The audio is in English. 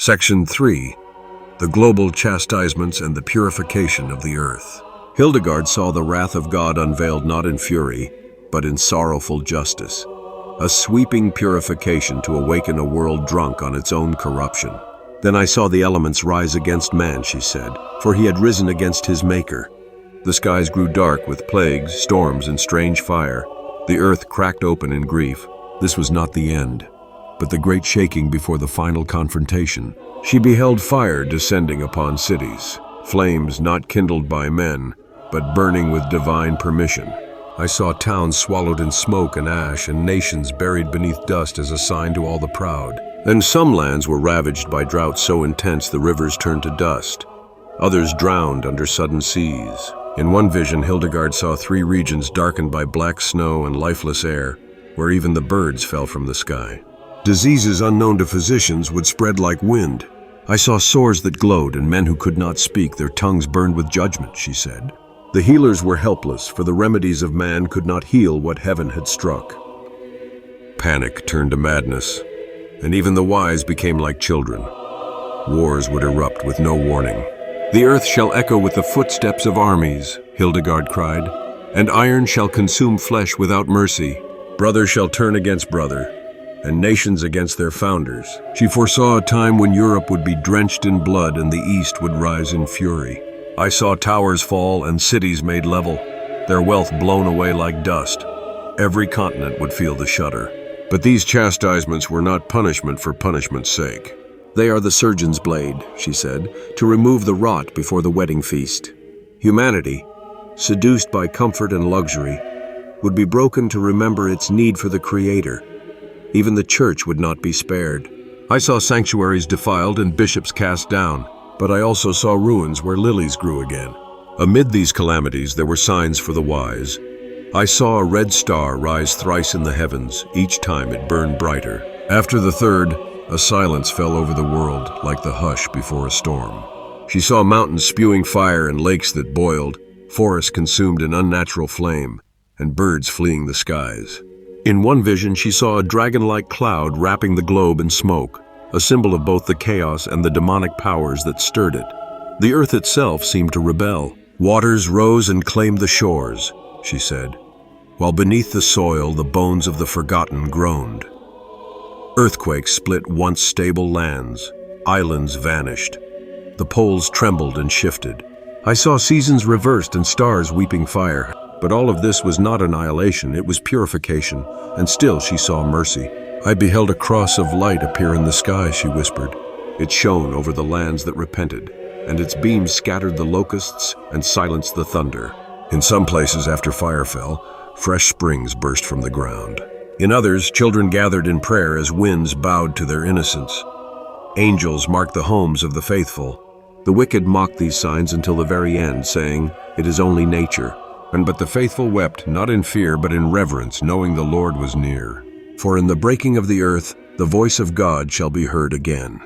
Section 3. The Global Chastisements and the Purification of the Earth. Hildegard saw the wrath of God unveiled not in fury, but in sorrowful justice. A sweeping purification to awaken a world drunk on its own corruption. Then I saw the elements rise against man, she said, for he had risen against his maker. The skies grew dark with plagues, storms, and strange fire. The earth cracked open in grief. This was not the end, but the great shaking before the final confrontation. She beheld fire descending upon cities, flames not kindled by men, but burning with divine permission. I saw towns swallowed in smoke and ash, and nations buried beneath dust as a sign to all the proud. Then some lands were ravaged by drought so intense the rivers turned to dust. Others drowned under sudden seas. In one vision, Hildegard saw 3 regions darkened by black snow and lifeless air, where even the birds fell from the sky. Diseases unknown to physicians would spread like wind. I saw sores that glowed and men who could not speak, their tongues burned with judgment, she said. The healers were helpless, for the remedies of man could not heal what heaven had struck. Panic turned to madness, and even the wise became like children. Wars would erupt with no warning. The earth shall echo with the footsteps of armies, Hildegard cried, and iron shall consume flesh without mercy. Brother shall turn against brother, and nations against their founders. She foresaw a time when Europe would be drenched in blood and the East would rise in fury. I saw towers fall and cities made level, their wealth blown away like dust. Every continent would feel the shudder. But these chastisements were not punishment for punishment's sake. They are the surgeon's blade, she said, to remove the rot before the wedding feast. Humanity, seduced by comfort and luxury, would be broken to remember its need for the Creator. Even the church would not be spared. I saw sanctuaries defiled and bishops cast down, but I also saw ruins where lilies grew again. Amid these calamities there were signs for the wise. I saw a red star rise thrice in the heavens, each time it burned brighter. After the third, a silence fell over the world like the hush before a storm. She saw mountains spewing fire and lakes that boiled, forests consumed in unnatural flame, and birds fleeing the skies. In one vision she saw a dragon-like cloud wrapping the globe in smoke, a symbol of both the chaos and the demonic powers that stirred it. The earth itself seemed to rebel. Waters rose and claimed the shores, she said, while beneath the soil the bones of the forgotten groaned. Earthquakes split once stable lands. Islands vanished. The poles trembled and shifted. I saw seasons reversed and stars weeping fire. But all of this was not annihilation, it was purification, and still she saw mercy. I beheld a cross of light appear in the sky, she whispered. It shone over the lands that repented, and its beams scattered the locusts and silenced the thunder. In some places, after fire fell, fresh springs burst from the ground. In others, children gathered in prayer as winds bowed to their innocence. Angels marked the homes of the faithful. The wicked mocked these signs until the very end, saying, "It is only nature." But the faithful wept, not in fear, but in reverence, knowing the Lord was near. For in the breaking of the earth, the voice of God shall be heard again.